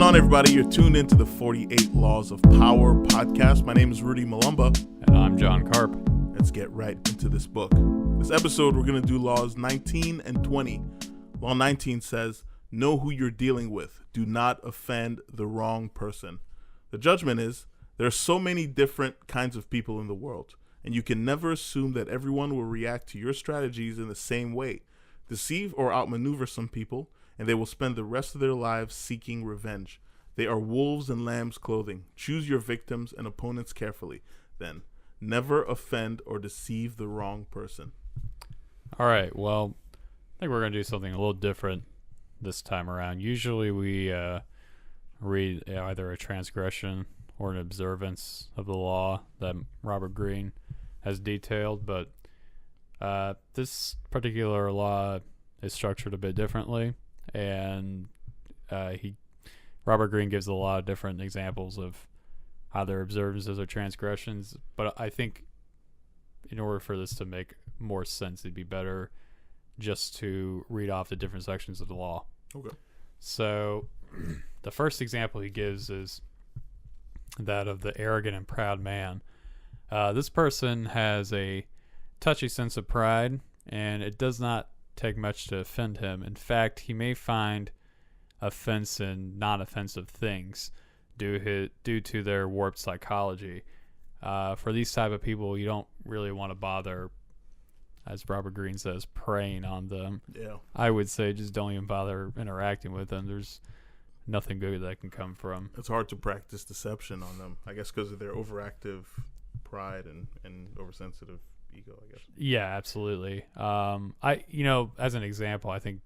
on, everybody? You're tuned into the 48 Laws of Power podcast. My name is Rudy Malumba. And I'm John Karp. Let's get right into this book. This episode, we're going to do laws 19 and 20. Law 19 says, know who you're dealing with. Do not offend the wrong person. The judgment is, there are so many different kinds of people in the world, and you can never assume that everyone will react to your strategies in the same way. Deceive or outmaneuver some people, and they will spend the rest of their lives seeking revenge. They are wolves in lamb's clothing. Choose your victims and opponents carefully. Then, never offend or deceive the wrong person. All right, well, I think we're going to do something a little different this time around. Usually we read either a transgression or an observance of the law that Robert Greene has detailed, but this particular law is structured a bit differently, and Robert Greene gives a lot of different examples of either observances or transgressions, but I think in order for this to make more sense, it'd be better just to read off the different sections of the law. Okay. So the first example he gives is that of the arrogant and proud man. This person has a touchy sense of pride, and it does not take much to offend him. In fact, he may find offense in non-offensive things due to their warped psychology. For these type of people, you don't really want to bother, as Robert Greene says, preying on them. Yeah. I would say just don't even bother interacting with them. There's nothing good that can come from. It's hard to practice deception on them, I guess, because of their overactive pride and oversensitive ego, I guess. Yeah, absolutely. As an example, I think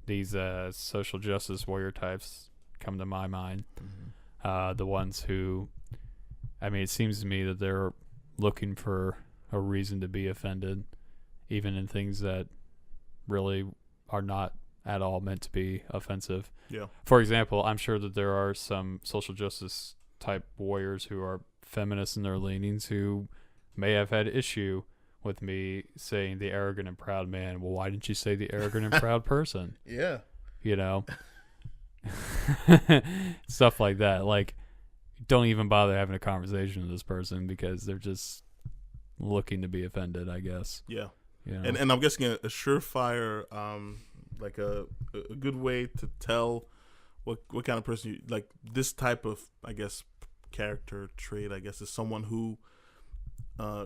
these social justice warrior types come to my mind. Mm-hmm. The ones who, it seems to me that they're looking for a reason to be offended, even in things that really are not at all meant to be offensive. Yeah. For example, I'm sure that there are some social justice type warriors who are feminists in their leanings who may have had issue with me saying the arrogant and proud man. Well, why didn't you say the arrogant and proud person? Yeah. Stuff like that. Like, don't even bother having a conversation with this person because they're just looking to be offended, I guess. Yeah. You know? And I'm guessing a surefire, like a good way to tell what kind of person you like. This type of, I guess, character trait, I guess, is someone who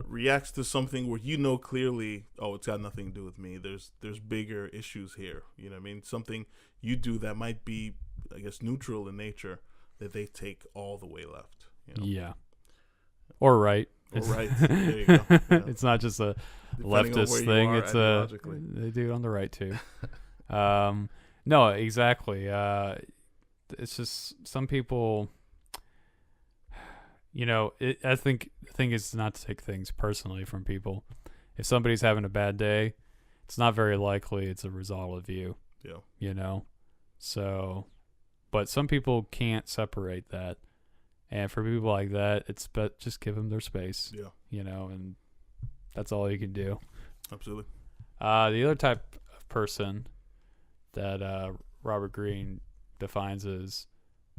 reacts to something where you know clearly, oh, it's got nothing to do with me. There's bigger issues here. You know what I mean? Something you do that might be, I guess, neutral in nature that they take all the way left. You know? Yeah. Or right. Or right. There you go. Yeah. It's not just a Depending leftist thing. It's they do it on the right too. No, exactly. It's just some people. I think the thing is not to take things personally from people. If somebody's having a bad day, it's not very likely it's a result of you. Yeah. So, but some people can't separate that. And for people like that, it's just give them their space. Yeah. And that's all you can do. Absolutely. The other type of person that Robert Greene defines as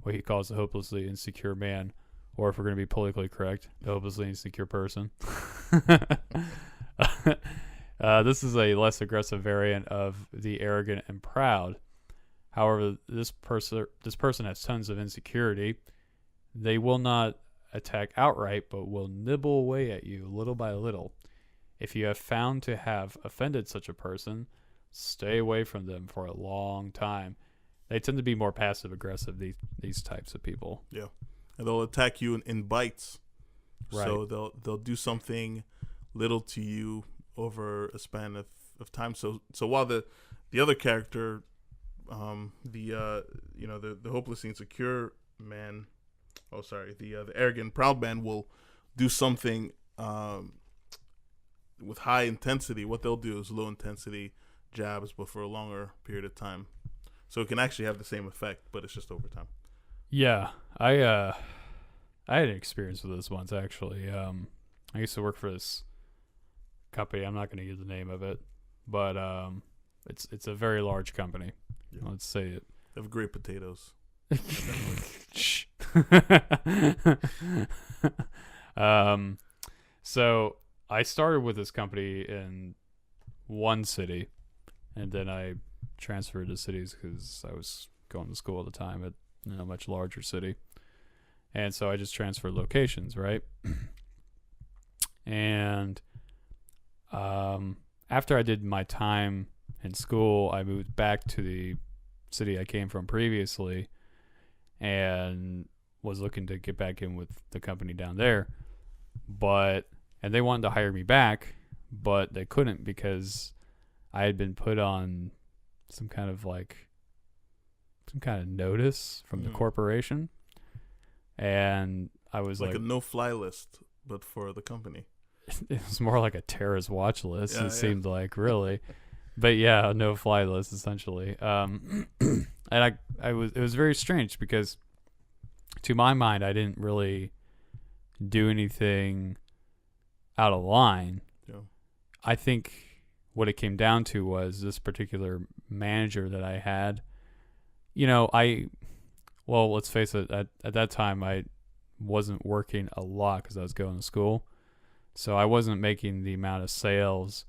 what he calls the hopelessly insecure man, or if we're going to be politically correct, the hopelessly insecure person. This is a less aggressive variant of the arrogant and proud. However, this person has tons of insecurity. They will not attack outright, but will nibble away at you little by little. If you have found to have offended such a person, stay away from them for a long time. They tend to be more passive aggressive, these types of people. Yeah. And they'll attack you in bites. Right. So they'll do something little to you over a span of time. So while the other character, the hopelessly insecure man, the arrogant proud man will do something with high intensity. What they'll do is low intensity jabs, but for a longer period of time. So it can actually have the same effect, but it's just over time. Yeah, I had an experience with this once actually. I used to work for this company. I'm not going to use the name of it, but it's a very large company. Yeah. Let's say it. They have great potatoes. Shh. So I started with this company in one city, and then I transferred to cities because I was going to school at the time at a much larger city, and so I just transferred locations, right? And after I did my time in school, I moved back to the city I came from previously, and was looking to get back in with the company down there, and they wanted to hire me back, but they couldn't because I had been put on some kind of notice from the corporation, and I was like a no-fly list, but for the company. It was more like a terrorist watch list. Yeah, it seemed like, really, but yeah, no fly list essentially. And it was very strange because, to my mind, I didn't really do anything out of line. Yeah. I think what it came down to was this particular manager that I had. Let's face it, at that time I wasn't working a lot because I was going to school. So I wasn't making the amount of sales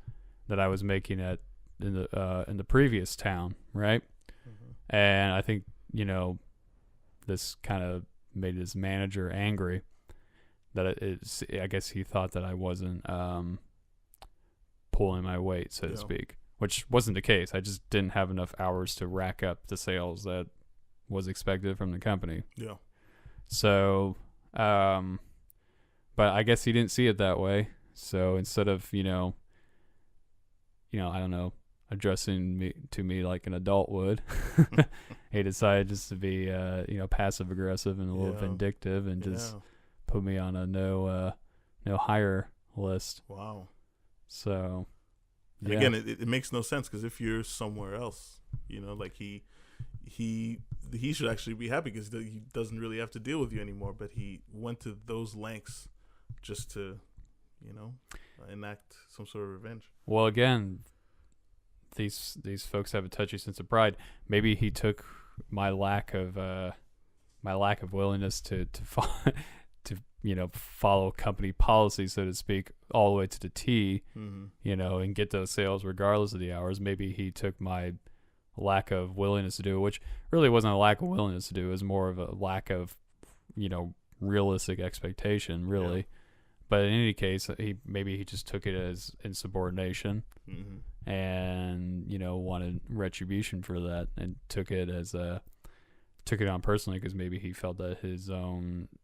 that I was making in the previous town, right? Mm-hmm. And I think, this kind of made his manager angry that I guess he thought that I wasn't pulling my weight, so to speak, which wasn't the case. I just didn't have enough hours to rack up the sales that was expected from the company. Yeah. So, but I guess he didn't see it that way. So instead of, I don't know, addressing me like an adult would, he decided just to be, passive aggressive and a little vindictive and just put me on a no hire list. Wow. So, and again, it makes no sense because if you're somewhere else, like he should actually be happy because he doesn't really have to deal with you anymore. But he went to those lengths just to, enact some sort of revenge. Well, again, these folks have a touchy sense of pride. Maybe he took my lack of willingness to follow company policy, so to speak, all the way to the T, and get those sales regardless of the hours. Maybe he took my lack of willingness to do it, which really wasn't a lack of willingness to do. It was more of a lack of, realistic expectation, really. Yeah. But in any case, he just took it as insubordination, and wanted retribution for that, and took it on personally because maybe he felt that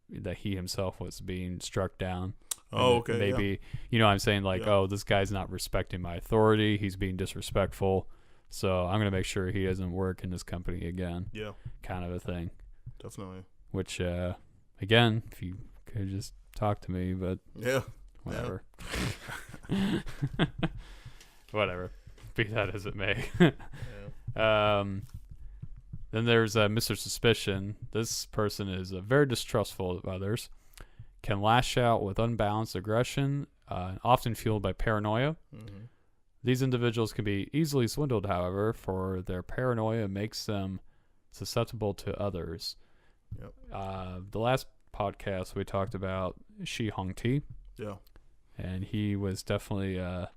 that he himself was being struck down. Oh, okay. Maybe I'm saying oh, this guy's not respecting my authority. He's being disrespectful. So I'm gonna make sure he doesn't work in this company again. Yeah. Kind of a thing. Definitely. Which again, if you could just talk to me, but whatever. Yeah. Whatever. Be that as it may. Then there's Mr. Suspicion. This person is very distrustful of others, can lash out with unbalanced aggression, often fueled by paranoia. Mm-hmm. These individuals can be easily swindled, however, for their paranoia makes them susceptible to others. Yep. The last podcast we talked about Shi Hongti. Yeah. And he was definitely a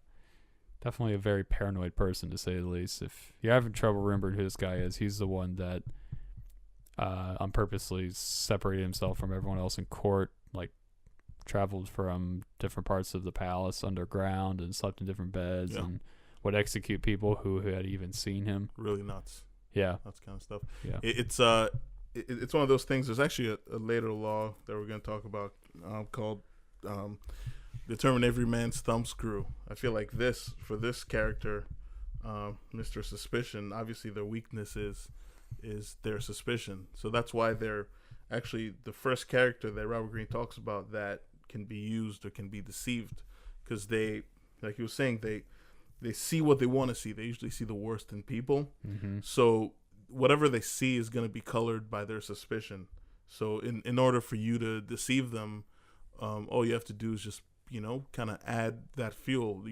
very paranoid person, to say the least. If you're having trouble remembering who this guy is, he's the one that on purposely separated himself from everyone else in court, traveled from different parts of the palace underground and slept in different beds and would execute people who had even seen him. Really nuts. Yeah. That's kind of stuff. Yeah. It's one of those things. There's actually a later law that we're going to talk about called determine every man's thumb screw. I feel like for this character, Mr. Suspicion, obviously their weakness is their suspicion. So that's why they're actually the first character that Robert Greene talks about that can be used or can be deceived, because they, like he was saying, they see what they want to see. They usually see the worst in people. Mm-hmm. So whatever they see is going to be colored by their suspicion. So in order for you to deceive them, all you have to do is just kind of add that fuel,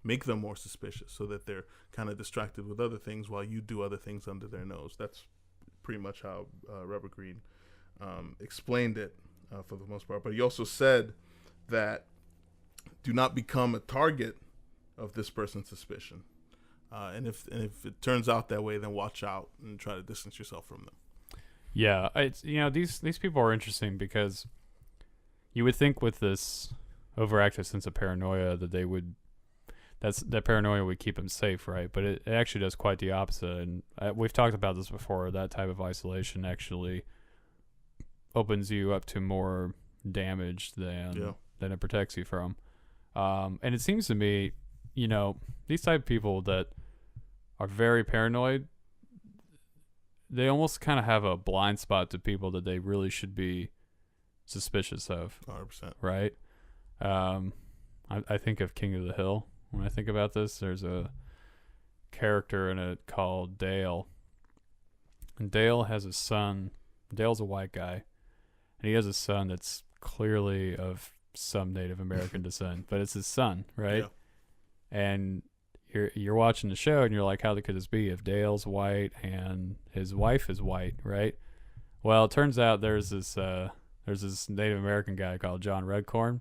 make them more suspicious so that they're kind of distracted with other things while you do other things under their nose. That's pretty much how Robert Greene explained it for the most part. But he also said that do not become a target of this person's suspicion. And if it turns out that way, then watch out and try to distance yourself from them. Yeah, it's these people are interesting because you would think with this overactive sense of paranoia that that paranoia would keep them safe, right? But it actually does quite the opposite. And we've talked about this before. That type of isolation actually opens you up to more damage than it protects you from. And it seems to me, these type of people that are very paranoid, they almost kind of have a blind spot to people that they really should be suspicious of. 100%. Right? I think of King of the Hill when I think about this. There's a character in it called Dale. And Dale has a son. Dale's a white guy. And he has a son that's clearly of some Native American descent. But it's his son, right? Yeah. And you're watching the show and you're like, how could this be if Dale's white and his wife is white, right? Well, it turns out there's this Native American guy called John Redcorn,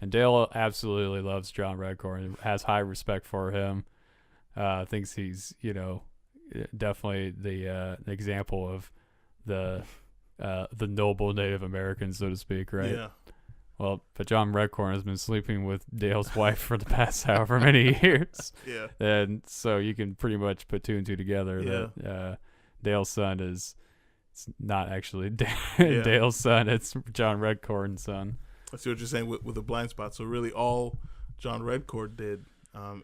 and Dale absolutely loves John Redcorn, has high respect for him, thinks he's definitely the example of the noble Native American, so to speak, right? Yeah. Well, but John Redcorn has been sleeping with Dale's wife for the past however many years. Yeah. And so you can pretty much put two and two together that Dale's son it's not actually Dale's son, it's John Redcorn's son. I see what you're saying with the blind spot. So really all John Redcorn did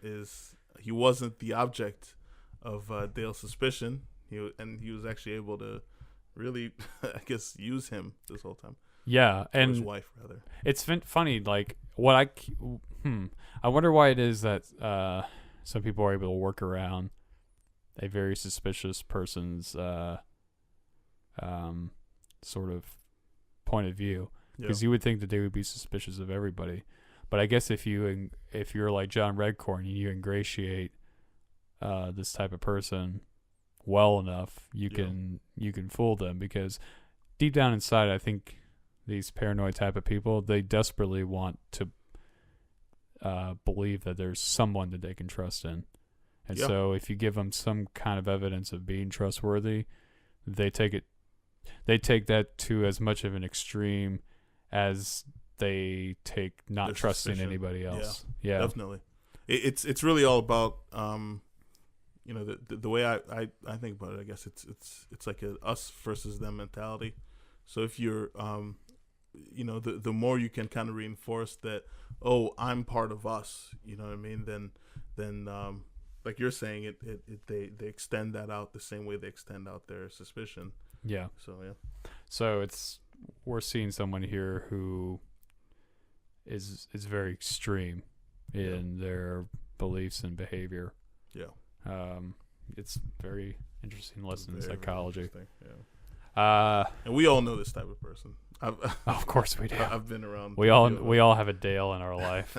is he wasn't the object of Dale's suspicion. He was actually able to really, I guess, use him this whole time. Yeah, and his wife rather. It's funny, like I wonder why it is that some people are able to work around a very suspicious person's sort of point of view, because you would think that they would be suspicious of everybody. But I guess if you're like John Redcorn and you ingratiate this type of person well enough, you can fool them, because deep down inside, I think these paranoid type of people, they desperately want to believe that there's someone that they can trust in. And so if you give them some kind of evidence of being trustworthy, they take that to as much of an extreme as they take not Their trusting suspicion. anybody else. Yeah. Definitely. It's really all about the way I think about it. I guess it's like a us versus them mentality. So if you're the more you can kind of reinforce that, oh, I'm part of us, you know what I mean, then like you're saying, they extend that out the same way they extend out their suspicion. Yeah. So we're seeing someone here who is very extreme in their beliefs and behavior. Yeah. It's very interesting lesson in psychology. Yeah. And we all know this type of person. Of course we do. I've been around. We all have a Dale in our life.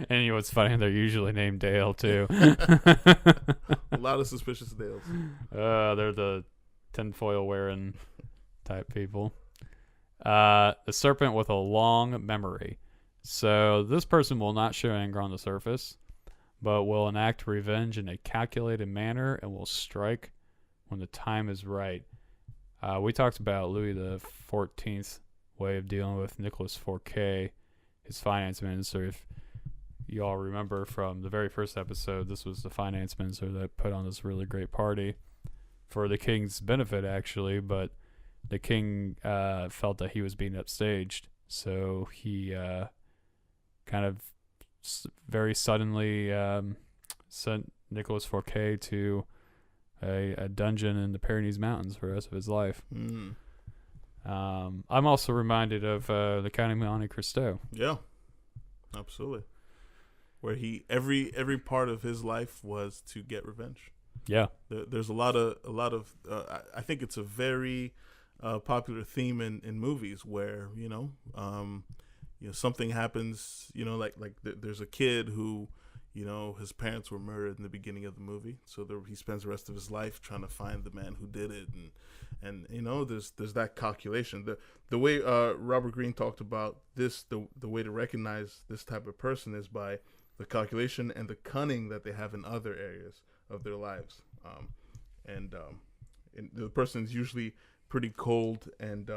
And what's funny, they're usually named Dale too. A lot of suspicious Dales. They're the tinfoil wearing type people. The serpent with a long memory. So this person will not show anger on the surface, but will enact revenge in a calculated manner and will strike when the time is right. We talked about Louis XIV's way of dealing with Nicolas Fouquet, his finance minister. If you all remember from the very first episode, this was the finance minister that put on this really great party for the king's benefit, actually, but the king felt that he was being upstaged, so he kind of very suddenly sent Nicolas Fouquet to a dungeon in the Pyrenees Mountains for the rest of his life. I'm also reminded of the Count of Monte Cristo. Yeah, absolutely. Where every part of his life was to get revenge. Yeah, there's a lot of I think it's a very popular theme in movies where something happens, like there's a kid who his parents were murdered in the beginning of the movie, so he spends the rest of his life trying to find the man who did it, and there's that calculation. The way Robert Greene talked about this, the way to recognize this type of person is by the calculation and the cunning that they have in other areas of their lives. And the person is usually pretty cold and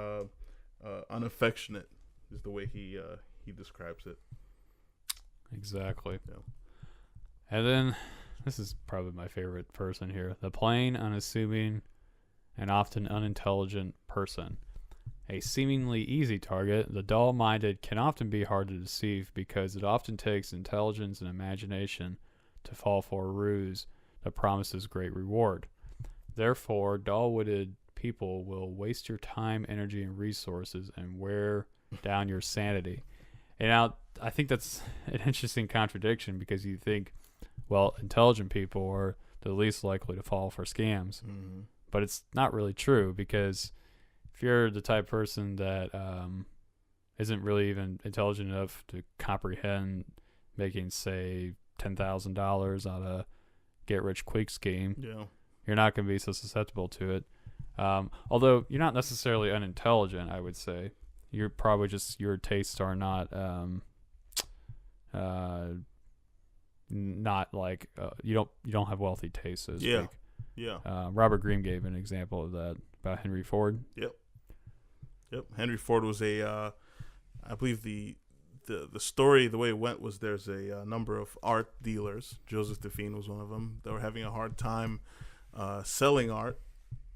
unaffectionate, is the way he describes it. Exactly. Yeah. And then, this is probably my favorite person here. The plain, unassuming, and often unintelligent person. A seemingly easy target, the dull-minded can often be hard to deceive because it often takes intelligence and imagination to fall for a ruse that promises great reward. Therefore, dull-witted people will waste your time, energy, and resources and wear down your sanity. And now, I think that's an interesting contradiction because you think, well, intelligent people are the least likely to fall for scams. Mm-hmm. But it's not really true because if you're the type of person that isn't really even intelligent enough to comprehend making, say, $10,000 on a get-rich-quick scheme, Yeah. you're not going to be so susceptible to it. Although you're not necessarily unintelligent, I would say. You're probably just, your tastes are not like you don't have wealthy tastes, so to Yeah. speak. Yeah. Robert Greene gave an example of that about Henry Ford. Yep. Henry Ford was I believe the story, the way it went was there's a number of art dealers. Joseph Define was one of them. They were having a hard time selling art,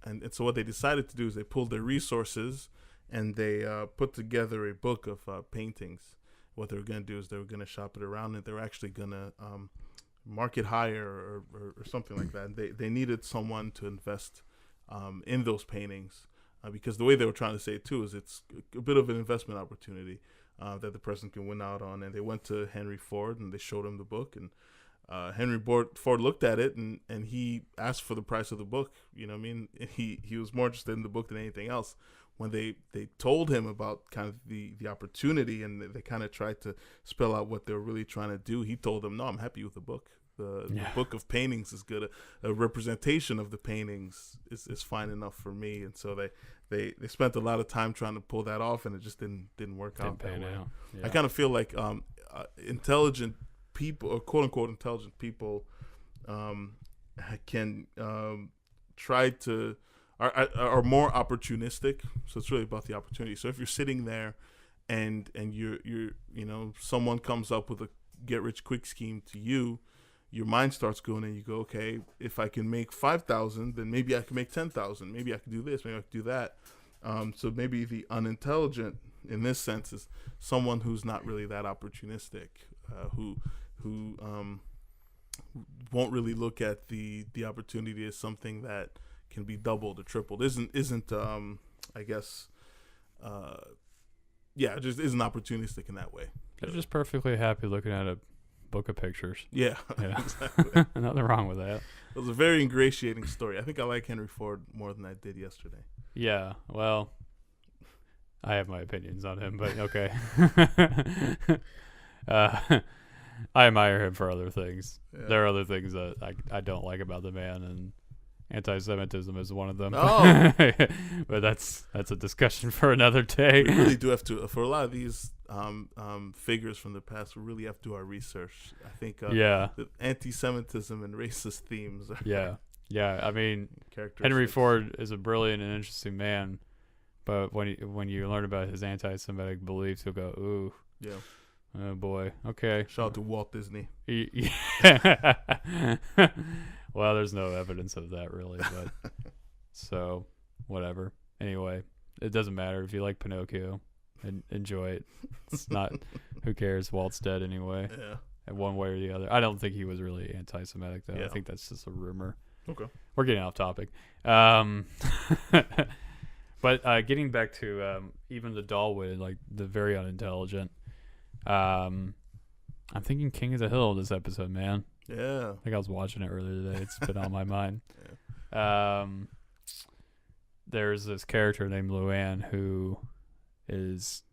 and so what they decided to do is they pulled their resources and they put together a book of paintings. What they were going to do is they were going to shop it around, and they were actually going to market higher or something like that. They needed someone to invest in those paintings because the way they were trying to say it too is it's a bit of an investment opportunity that the person can win out on. And they went to Henry Ford and they showed him the book, and Henry Ford looked at it and he asked for the price of the book. You know what I mean? He was more interested in the book than anything else. When they told him about kind of the opportunity and they kind of tried to spell out what they were really trying to do, he told them, no, I'm happy with the book. The book of paintings is good. A representation of the paintings is fine enough for me. And so they spent a lot of time trying to pull that off, and it just didn't work out that way. Yeah. I kind of feel like intelligent people, or quote unquote intelligent people, can try to are more opportunistic. So it's really about the opportunity. So if you're sitting there and you're someone comes up with a get rich quick scheme to you, your mind starts going and you go, okay, if I can make 5,000, then maybe I can make 10,000. Maybe I can do this. Maybe I can do that. So maybe the unintelligent in this sense is someone who's not really that opportunistic, who won't really look at the opportunity as something that can be doubled or tripled. Isn't I guess just isn't opportunistic in that way. They're just perfectly happy looking at a book of pictures. Yeah. Exactly. Nothing wrong with that. It was a very ingratiating story. I think I like Henry Ford more than I did yesterday. Yeah, well, I have my opinions on him, but okay. I admire him for other things. Yeah. There are other things that I don't like about the man, and anti-Semitism is one of them. Oh. But that's a discussion for another day. We really do have to, for a lot of these figures from the past, we really have to do our research. I think the anti-Semitism and racist themes are I mean, Henry Ford is a brilliant and interesting man, but when you learn about his anti-Semitic beliefs, you'll go, ooh. Yeah. Oh boy. Okay. Shout out to Walt Disney. Yeah. Well, there's no evidence of that really, but so whatever. Anyway, it doesn't matter if you like Pinocchio and enjoy it. It's not. Who cares? Walt's dead anyway. Yeah. And one way or the other. I don't think he was really anti-Semitic though. Yeah. I think that's just a rumor. Okay. We're getting off topic. But getting back to even the dull-witted, like the very unintelligent. I'm thinking King of the Hill this episode, man. Yeah. I think I was watching it earlier today. It's been on my mind. Yeah. There's this character named Luann who is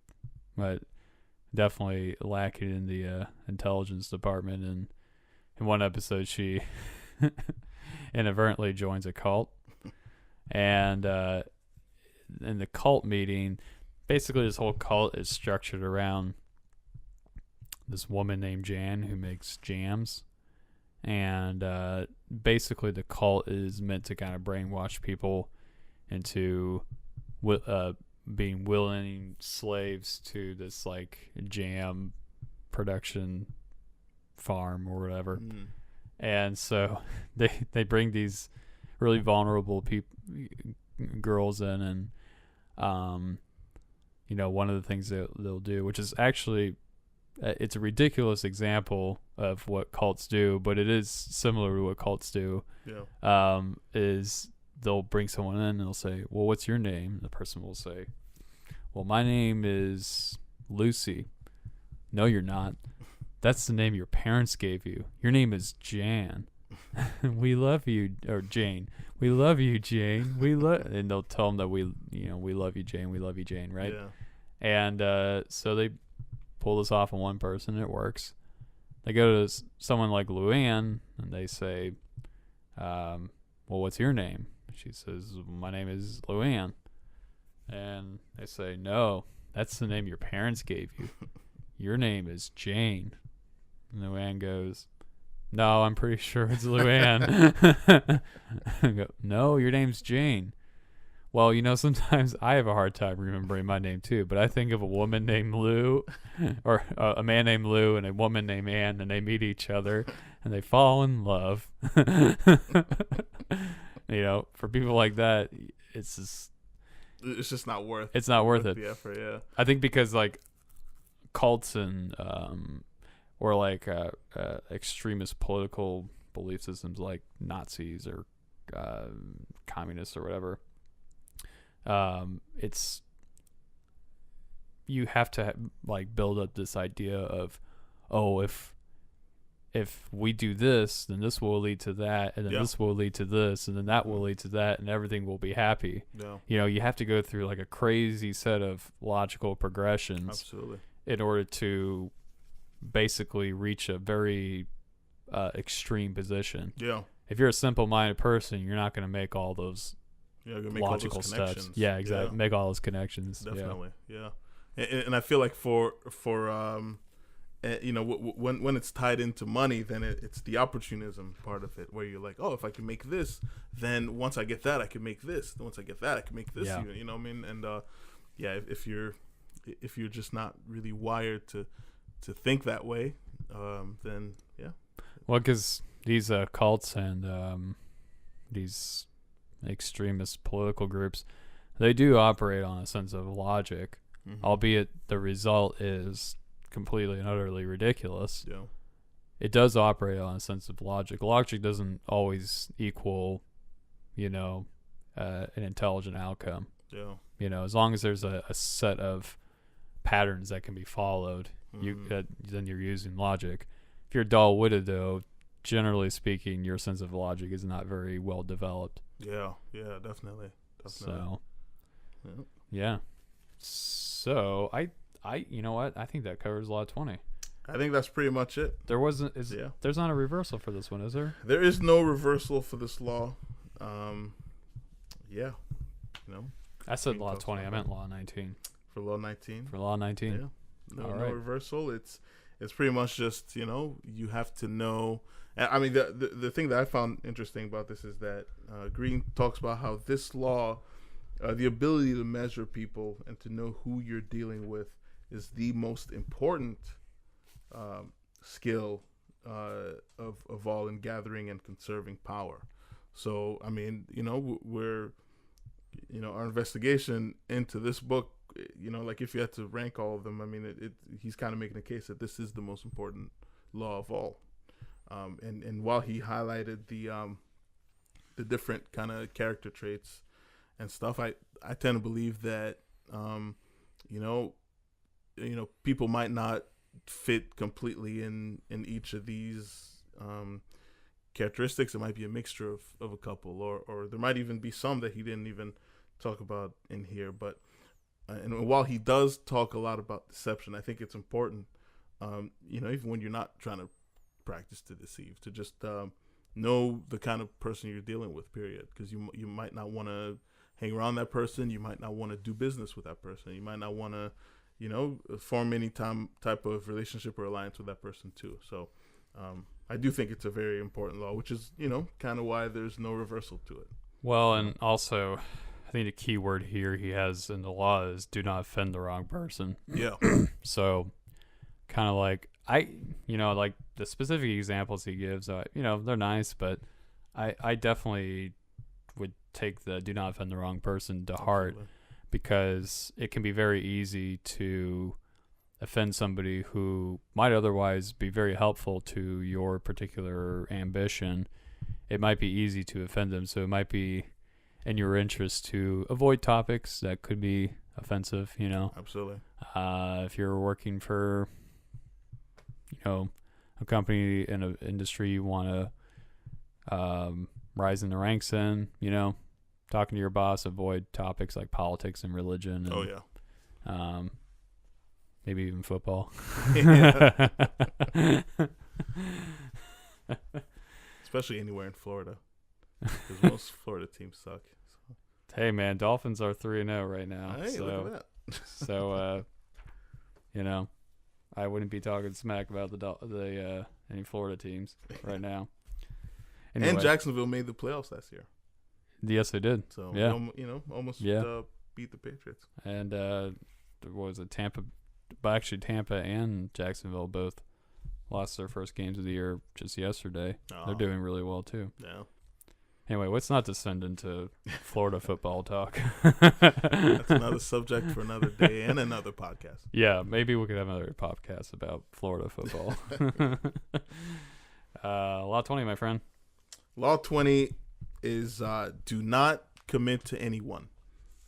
definitely lacking in the intelligence department, and in one episode she inadvertently joins a cult, and in the cult meeting, basically this whole cult is structured around this woman named Jan who makes jams, and basically the cult is meant to kind of brainwash people into being willing slaves to this like jam production farm or whatever. And so they bring these really vulnerable girls in, and one of the things that they'll do, which is actually it's a ridiculous example of what cults do, but it is similar to what cults do. Is they'll bring someone in and they'll say, well, what's your name? The person will say, well, my name is Lucy. No, you're not. That's the name your parents gave you. Your name is Jan. We love you, or Jane. We love you, Jane. And they'll tell them that we love you, Jane. We love you, Jane, right? Yeah. And so they pull this off on one person, and it works. They go to someone like Luann, and they say, well, what's your name? She says, my name is Luann. And they say, no, that's the name your parents gave you. Your name is Jane. And Luann goes, no, I'm pretty sure it's Luann. I go, no, your name's Jane. Well, sometimes I have a hard time remembering my name too, but I think of a woman named Lou, or a man named Lou and a woman named Ann, and they meet each other and they fall in love. For people like that, it's just not worth. It's not worth it. The effort, yeah. I think because like cults and or like extremist political belief systems like Nazis or communists or whatever. It's you have to like build up this idea of, oh, if we do this, then this will lead to that, and then this will lead to this, and then that will lead to that, and everything will be happy. You have to go through like a crazy set of logical progressions. Absolutely. In order to basically reach a very extreme position. If you're a simple-minded person, you're not going to make all those logical steps. Yeah, exactly. Make all those connections. Definitely. Yeah. And I feel like for when it's tied into money, then it's the opportunism part of it, where you're like, oh, if I can make this, then once I get that, I can make this. Then once I get that, I can make this. Yeah. You know what I mean? And if you're just not really wired to think that way, then yeah. Well, because these cults and these extremist political groups, they do operate on a sense of logic, albeit the result is completely and utterly ridiculous. It does operate on a sense of logic. Logic doesn't always equal, an intelligent outcome. As long as there's a set of patterns that can be followed, then you're using logic. If you're dull-witted, though, generally speaking, your sense of logic is not very well developed. Yeah, definitely. So, yeah. So you know what? I think that covers Law 20. I think that's pretty much it. There's not a reversal for this one, is there? There is no reversal for this law. I said Law 20. I meant Law 19. For Law 19. For Law 19. Yeah. No reversal. It's pretty much just, you have to know. I mean, the thing that I found interesting about this is that Green talks about how this law, the ability to measure people and to know who you're dealing with, is the most important skill of all in gathering and conserving power. So, I mean, we're, our investigation into this book, like if you had to rank all of them, I mean, he's kind of making a case that this is the most important law of all. And while he highlighted the different kind of character traits and stuff, I tend to believe that, people might not fit completely in each of these characteristics. It might be a mixture of a couple, or there might even be some that he didn't even talk about in here. But and while he does talk a lot about deception, I think it's important, even when you're not trying to practice to deceive, to just know the kind of person you're dealing with, period. Because you might not want to hang around that person. You might not want to do business with that person. You might not want to, form any type of relationship or alliance with that person too. So I do think it's a very important law, which is, kind of why there's no reversal to it. Well, and also, I think the key word here he has in the law is do not offend the wrong person. Yeah. So kind of like like the specific examples he gives, they're nice, but I definitely would take the do not offend the wrong person to heart. Absolutely. Because it can be very easy to offend somebody who might otherwise be very helpful to your particular ambition. It might be easy to offend them, so it might be in your interest to avoid topics that could be offensive, Absolutely. If you're working for, a company in an industry you want to rise in the ranks in, talking to your boss, avoid topics like politics and religion. And, Oh, yeah. Maybe even football. Especially anywhere in Florida. Because most Florida teams suck. So. Hey, man, Dolphins are 3-0 right now. Hey, look at that. So, I wouldn't be talking smack about the any Florida teams right now. Anyway. And Jacksonville made the playoffs last year. Yes, they did. So, yeah. Almost beat the Patriots. And what was it, Tampa? But actually, Tampa and Jacksonville both lost their first games of the year just yesterday. Oh. They're doing really well, too. Yeah. Anyway, let's not descend into Florida football talk. That's another subject for another day and another podcast. Yeah, maybe we could have another podcast about Florida football. Law 20, my friend. Law 20 is do not commit to anyone.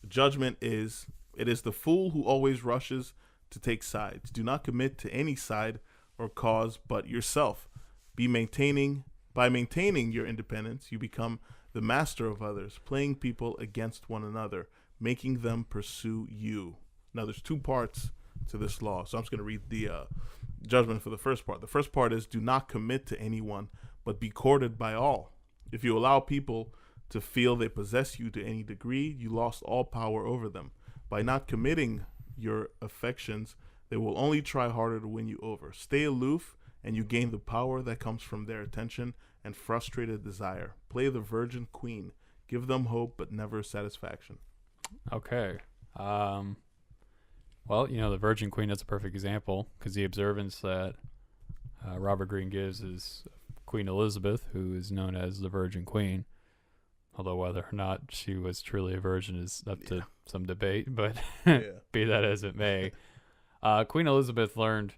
The judgment is, it is the fool who always rushes to take sides. Do not commit to any side or cause but yourself. By maintaining your independence, you become the master of others, playing people against one another, making them pursue you. Now, there's two parts to this law, so I'm just going to read the judgment for the first part. The first part is do not commit to anyone, but be courted by all. If you allow people to feel they possess you to any degree, you lost all power over them. By not committing your affections, they will only try harder to win you over. Stay aloof, and you gain the power that comes from their attention and frustrated desire. Play the virgin queen. Give them hope, but never satisfaction. Okay. Well, the Virgin Queen is a perfect example because the observance that Robert Greene gives is Queen Elizabeth, who is known as the Virgin Queen. Although whether or not she was truly a virgin is up to some debate, but be that as it may. Queen Elizabeth learned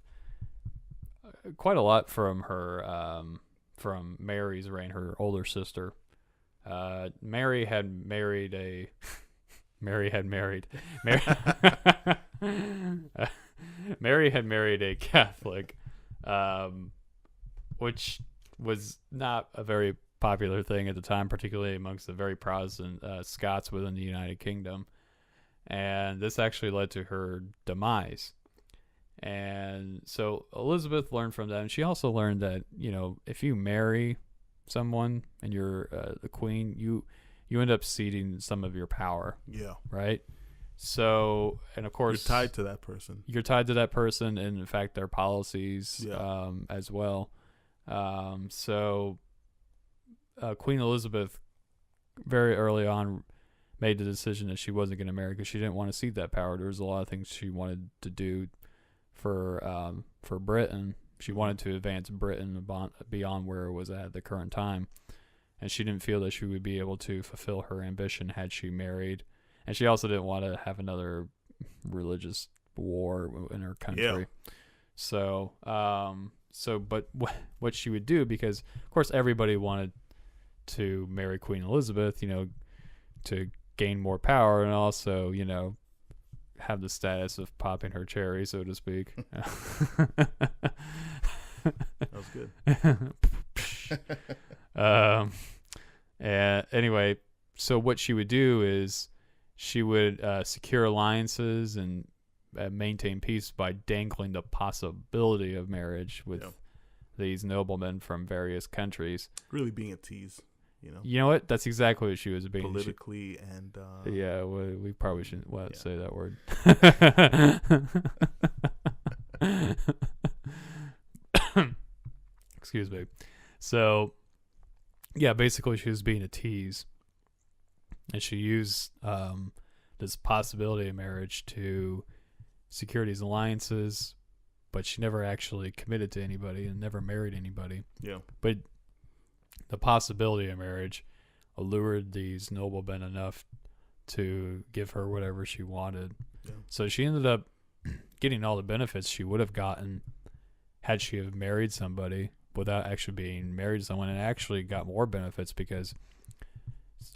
quite a lot from her, from Mary's reign, her older sister. Mary had married a Catholic, which was not a very popular thing at the time, particularly amongst the very Protestant Scots within the United Kingdom. And this actually led to her demise. And so Elizabeth learned from that. And she also learned that, if you marry someone and you're the queen, you end up ceding some of your power. Yeah. Right? So, and of course, you're tied to that person. You're tied to that person, and in fact, their policies as well. So Queen Elizabeth very early on made the decision that she wasn't going to marry because she didn't want to cede that power. There was a lot of things she wanted to do for Britain. She wanted to advance Britain beyond where it was at the current time, and she didn't feel that she would be able to fulfill her ambition had she married. And she also didn't want to have another religious war in her country. Yeah. So, but what she would do, because of course everybody wanted to marry Queen Elizabeth, to gain more power and also, have the status of popping her cherry, so to speak. That was good. And anyway, so what she would do is she would secure alliances and maintain peace by dangling the possibility of marriage with these noblemen from various countries. Really being a tease, you know, You know what? That's exactly what she was being. politically and Yeah, we probably shouldn't say that word. Excuse me. So, yeah, basically she was being a tease, and she used this possibility of marriage to secure these alliances, but she never actually committed to anybody and never married anybody. Yeah. But the possibility of marriage allured these noblemen enough to give her whatever she wanted. Yeah. So she ended up getting all the benefits she would have gotten had she have married somebody without actually being married to someone, and actually got more benefits, because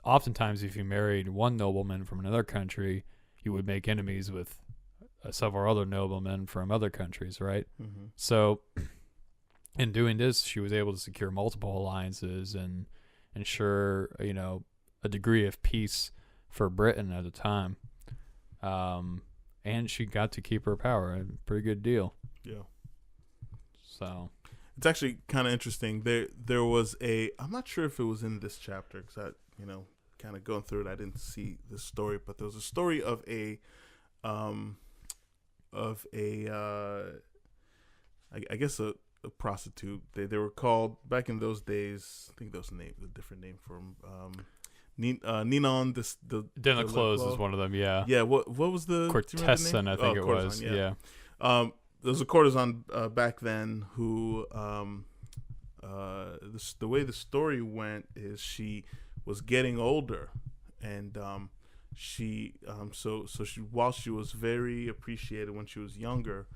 oftentimes if you married one nobleman from another country, you would make enemies with several other noblemen from other countries, right? Mm-hmm. So in doing this, she was able to secure multiple alliances and ensure, a degree of peace for Britain at the time. And she got to keep her power. A pretty good deal. Yeah. So It's actually kind of interesting. There was I'm not sure if it was in this chapter, because I, kind of going through it, I didn't see the story, but there was a story of I guess a prostitute. They were called back in those days. I think that was a different name for them. Ninon, the Den of Clothes is one of them. Yeah. Yeah. What was the Cortezan? I think it was. Courtesan, Yeah. There was a courtesan back then who the way the story went is she was getting older, and she while she was very appreciated when she was younger,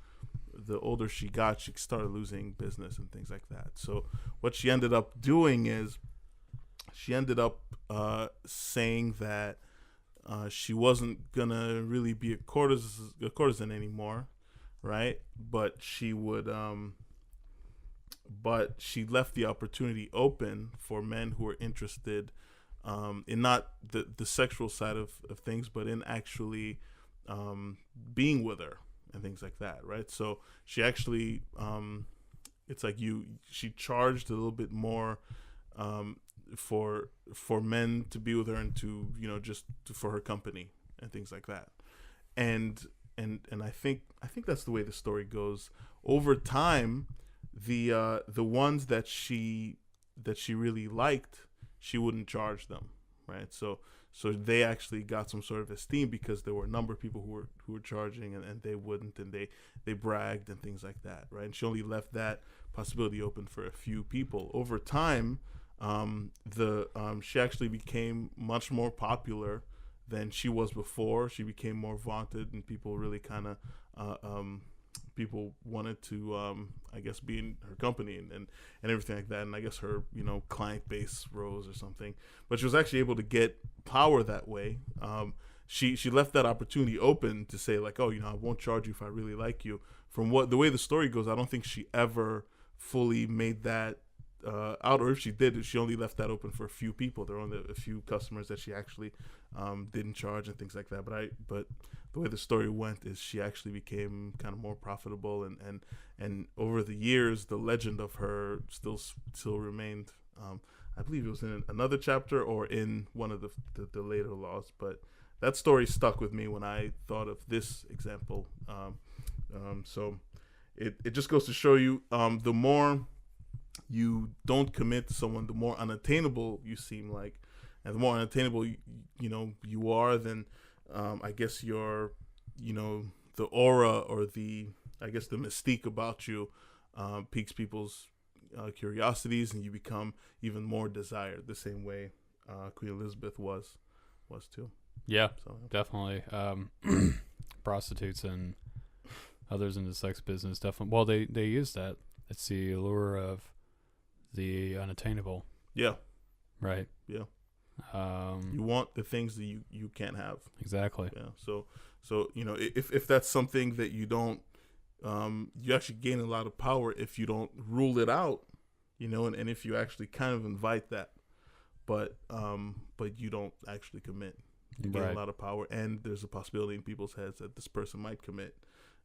the older she got, she started losing business and things like that. So what she ended up doing is she ended up saying that she wasn't gonna really be a courtesan anymore, right? But she would but she left the opportunity open for men who were interested in not the sexual side of things, but in actually being with her and things like that, right? So she actually it's like she charged a little bit more for men to be with her and to for her company and things like that. And I think that's the way the story goes. Over time, the ones that she really liked, she wouldn't charge them, right? So they actually got some sort of esteem, because there were a number of people who were charging and they wouldn't, and they bragged and things like that, right? And she only left that possibility open for a few people. Over time, she actually became much more popular than she was before. She became more vaunted, and people really kind of people wanted to I guess be in her company and everything like that. And I guess her client base rose or something, but she was actually able to get power that way. She left that opportunity open to say, like, oh, I won't charge you if I really like you. From the way the story goes, I don't think she ever fully made that out, or if she did, she only left that open for a few people. There were only a few customers that she actually didn't charge and things like that. But the way the story went is she actually became kind of more profitable, and over the years, the legend of her still remained. I believe it was in another chapter or in one of the later laws, but that story stuck with me when I thought of this example. So it just goes to show you, the more you don't commit to someone, the more unattainable you seem like, and the more unattainable you are, then I guess your the aura, or the mystique about you piques people's curiosities, and you become even more desired, the same way Queen Elizabeth was too. Yeah, So definitely. Prostitutes and others in the sex business definitely. Well, they use that. It's the allure of the unattainable. Yeah. Right. Yeah. You want the things that you can't have. Exactly. Yeah. So if that's something that you don't, you actually gain a lot of power if you don't rule it out, and if you actually kind of invite that, but you don't actually commit. You gain a lot of power, and there's a possibility in people's heads that this person might commit,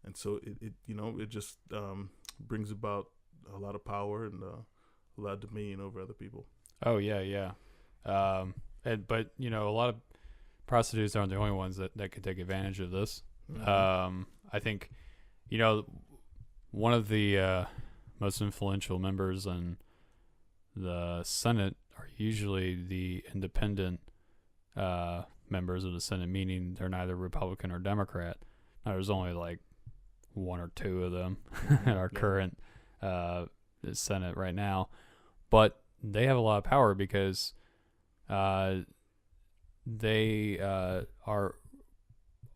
and so it just brings about a lot of power and a lot of dominion over other people. Oh yeah. But a lot of prostitutes aren't the only ones that could take advantage of this. Mhm. I think, one of the most influential members in the Senate are usually the independent members of the Senate, meaning they're neither Republican or Democrat. Now, there's only like one or two of them in our Yeah. current Senate right now, but they have a lot of power because they are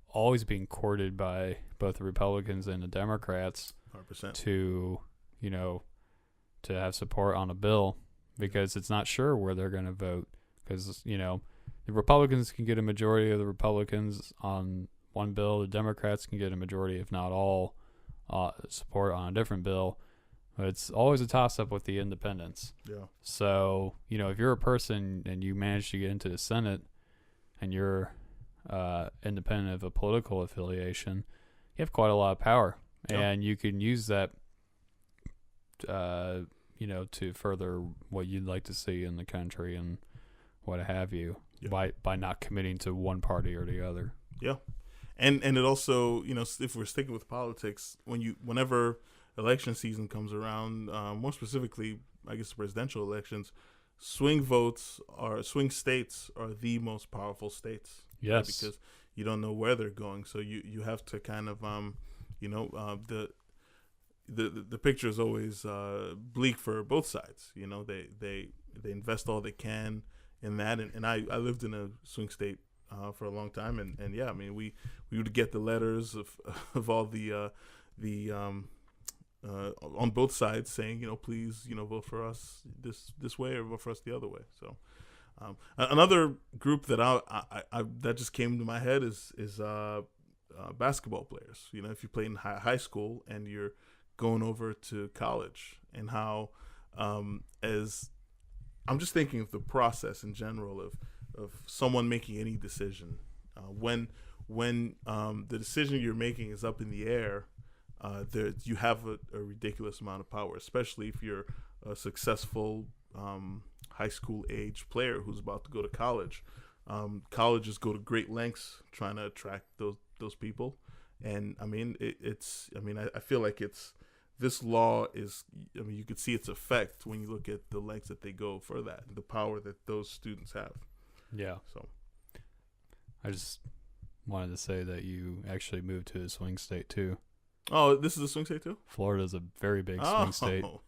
always being courted by both the Republicans and the Democrats 100%. to to have support on a bill, because it's not sure where they're going to vote, because the Republicans can get a majority of the Republicans on one bill, the Democrats can get a majority, if not all, support on a different bill. But it's always a toss-up with the independents. Yeah. So if you're a person and you manage to get into the Senate and you're independent of a political affiliation, you have quite a lot of power. Yeah. And you can use that to further what you'd like to see in the country and what have you, Yeah. by not committing to one party or the other. Yeah. And it also, if we're sticking with politics, whenever election season comes around, more specifically, I guess presidential elections, swing states are the most powerful states. Yes. Because you don't know where they're going, so you have to kind of the picture is always bleak for both sides. They invest all they can in that, and I lived in a swing state for a long time, and yeah, I mean we would get the letters of all the on both sides saying, please, vote for us this way or vote for us the other way. So another group that I that just came to my head is basketball players. If you play in high school and you're going over to college, and how as I'm just thinking of the process in general of someone making any decision, when the decision you're making is up in the air. You have a ridiculous amount of power, especially if you're a successful high school age player who's about to go to college. Colleges go to great lengths trying to attract those people, and I mean I feel like this law is. I mean, you could see its effect when you look at the lengths that they go for that, the power that those students have. Yeah. So I just wanted to say that you actually moved to a swing state too. Oh, this is a swing state too? Florida's a very big swing state. Wow.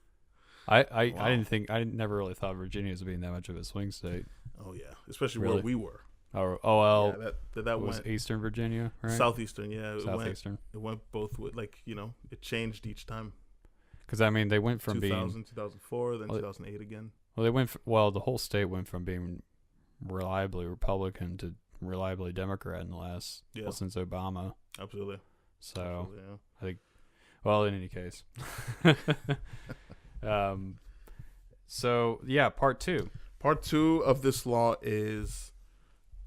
I never really thought Virginia was being that much of a swing state. Oh yeah, especially Really? where we were. Oh well, Yeah, that was went Eastern Virginia, right? southeastern. Yeah, Southeastern. It went both with it changed each time. Because I mean, they went from 2000, 2004, then Well, 2008 again. the whole state went from being reliably Republican to reliably Democrat in the last Yeah. since Obama. Absolutely. So Absolutely, well, in any case. So yeah, part 2. Part 2 of this law is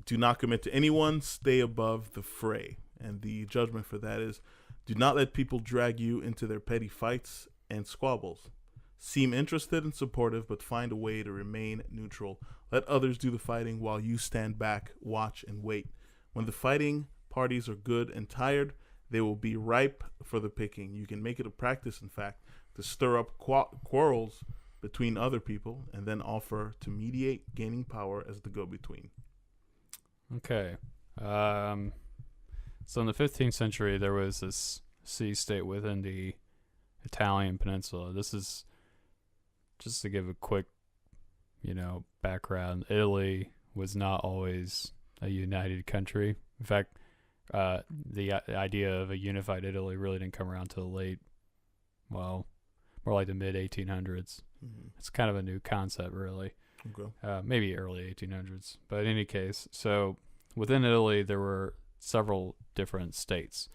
do not commit to anyone, stay above the fray. And the judgment for that is do not let people drag you into their petty fights and squabbles. Seem interested and supportive, but find a way to remain neutral. Let others do the fighting while you stand back, watch, and wait. When the fighting parties are good and tired, they will be ripe for the picking. You can make it a practice, in fact, to stir up quarrels between other people and then offer to mediate, gaining power as the go-between. Okay. So in the 15th century, there was this sea state within the Italian peninsula. This is just to give a quick, background. Italy was not always a united country. In fact, the idea of a unified Italy really didn't come around till more like the mid 1800s. Mm-hmm. It's kind of a new concept, really. Okay. Maybe early 1800s. But in any case, so within Italy, there were several different states.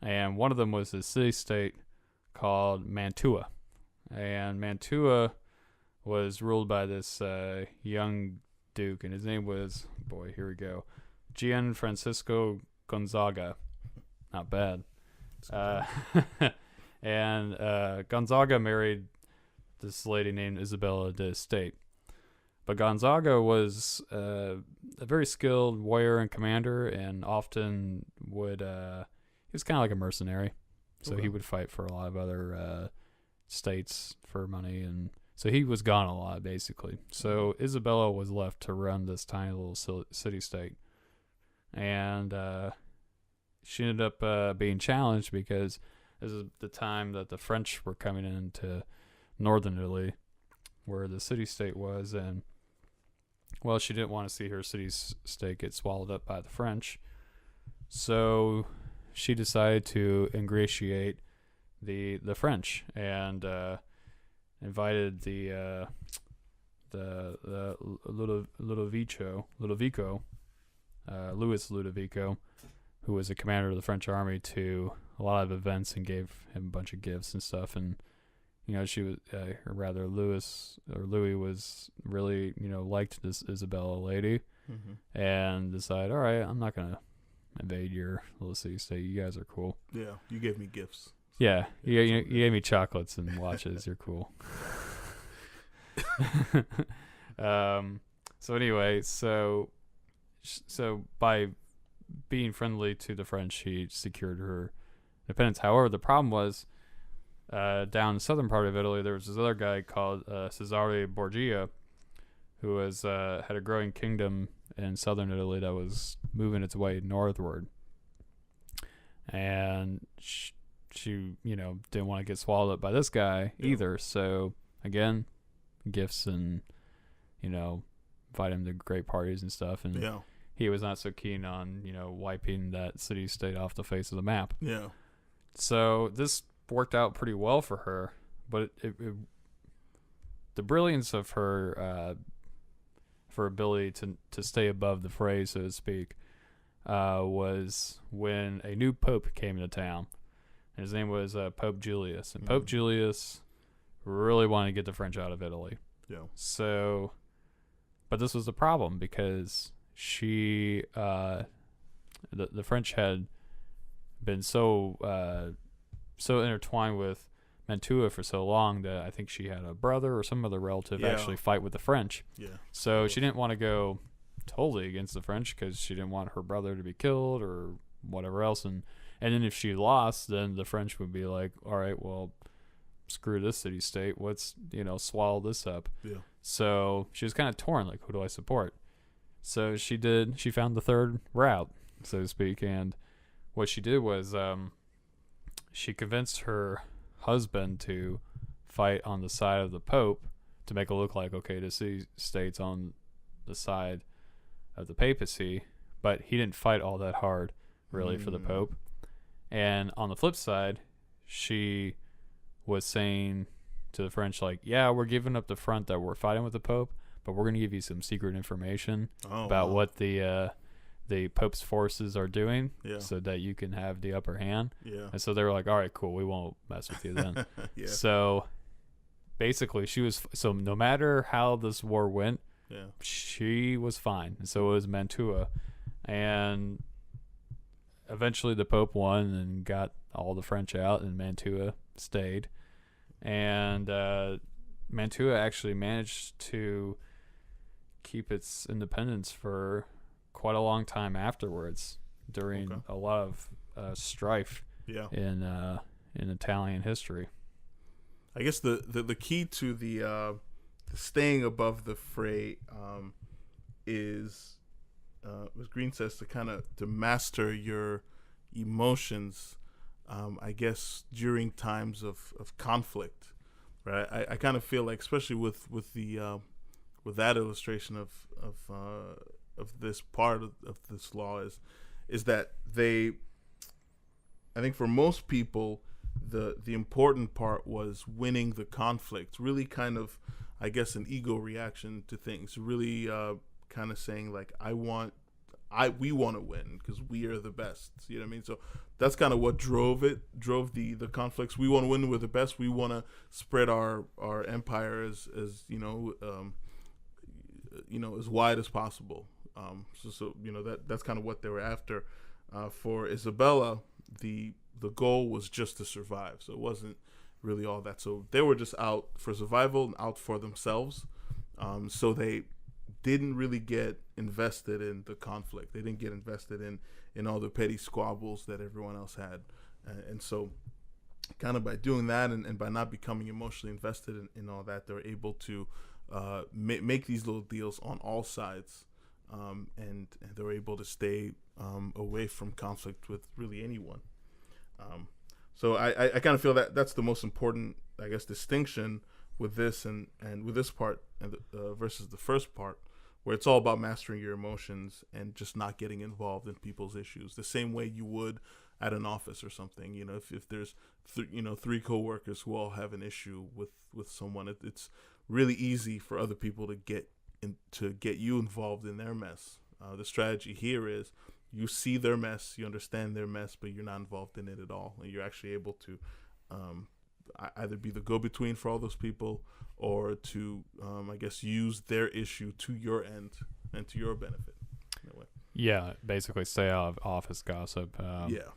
And one of them was a city-state called Mantua. And Mantua was ruled by this young duke, and his name was, Gianfrancesco Gonzaga. Not bad. And Gonzaga married this lady named Isabella de Estate. But Gonzaga was a very skilled warrior and commander, and often would he was kind of like a mercenary, so Okay. he would fight for a lot of other states for money, and so he was gone a lot basically. So Isabella was left to run this tiny little city state, and she ended up being challenged because this is the time that the French were coming into northern Italy, where the city state was, and well, she didn't want to see her city state get swallowed up by the French, so she decided to ingratiate the French and invited the Ludovico, Louis Ludovico, who was a commander of the French army, to a lot of events and gave him a bunch of gifts and stuff. And she was, or rather, Louis was really, liked this Isabella lady, Mm-hmm. and decided, all right, I'm not gonna invade your little city state. You guys are cool. Yeah, you gave me gifts. Yeah, you gave me chocolates and watches. You're cool. So anyway, so by being friendly to the French, she secured her independence. However, the problem was, down in the southern part of Italy, there was this other guy called Cesare Borgia, who was had a growing kingdom in southern Italy that was moving its way northward, and she didn't want to get swallowed up by this guy either. So again, gifts and invite him to great parties and stuff, and he was not so keen on wiping that city state off the face of the map. Yeah. So this worked out pretty well for her, but the brilliance of her ability to stay above the fray, so to speak, was when a new pope came into town. And his name was Pope Julius, and Pope Julius really wanted to get the French out of Italy. Yeah. So, but this was the problem, because she, the French had been so intertwined with Mantua for so long that I think she had a brother or some other relative actually fight with the French. Yeah. So she didn't want to go totally against the French, because she didn't want her brother to be killed or whatever else. And then if she lost, then the French would be like, all right, well, screw this city state. Let's, swallow this up. Yeah. So she was kind of torn, like, who do I support? So she found the third route, so to speak. And what she did was, she convinced her husband to fight on the side of the Pope to make it look like, okay, the city state's on the side of the papacy, but he didn't fight all that hard, really, for the Pope. And on the flip side, she was saying to the French, like, yeah, we're giving up the front that we're fighting with the Pope, but we're going to give you some secret information about what the Pope's forces are doing, so that you can have the upper hand. Yeah. And so they were like, all right, cool, we won't mess with you then. Yeah. So basically so no matter how this war went, she was fine. And so was Mantua. And eventually the Pope won and got all the French out, and Mantua stayed. And Mantua actually managed to keep its independence for quite a long time afterwards, during a lot of strife in Italian history. I guess the key to the staying above the fray is, as Green says, to master your emotions. I guess during times of conflict, right? I kind of feel like, especially with that illustration of this part of this law, is that I think for most people, the important part was winning the conflict. Really kind of, I guess, an ego reaction to things. Really kind of saying, like, we want to win because we are the best. You know what I mean? So that's kind of what drove the conflicts. We want to win. We're the best. We want to spread our empire as as wide as possible. So that's kind of what they were after. For Isabella, the goal was just to survive. So it really all that. So they were just out for survival and out for themselves. So they didn't really get invested in the conflict. They didn't get invested in all the petty squabbles that everyone else had. And so kind of by doing that and by not becoming emotionally invested in all that, they're able to make these little deals on all sides. And they're able to stay away from conflict with really anyone. So I kind of feel that that's the most important, I guess, distinction with this and with this part and versus the first part, where it's all about mastering your emotions and just not getting involved in people's issues the same way you would at an office or something. You know, if there's three coworkers who all have an issue with someone, it's really easy for other people to get you involved in their mess. The strategy here is you see their mess, you understand their mess, but you're not involved in it at all, and you're actually able to either be the go-between for all those people, or to I guess use their issue to your end and to your benefit. That way. Yeah, basically stay out of office gossip. Yeah.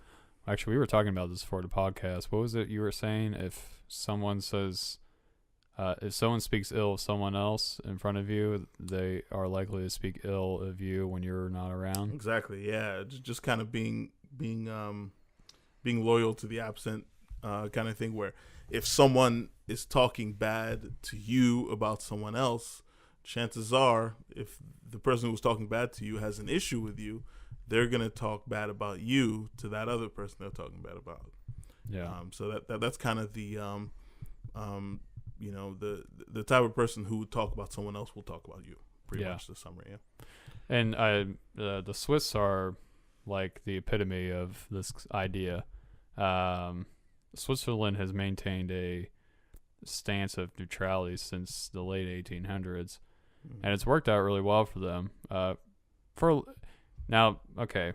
Actually, we were talking about this for the podcast. What was it you were saying? If someone says, if someone speaks ill of someone else in front of you, they are likely to speak ill of you when you're not around. Exactly. Yeah. Just kind of being loyal to the absent, kind of thing, where if someone is talking bad to you about someone else, chances are, if the person who's talking bad to you has an issue with you, they're gonna talk bad about you to that other person they're talking bad about. Yeah. So that's kind of the the type of person who would talk about someone else will talk about you. Pretty much the summary. Yeah. And the Swiss are like the epitome of this idea. Switzerland has maintained a stance of neutrality since the late 1800s, and it's worked out really well for them.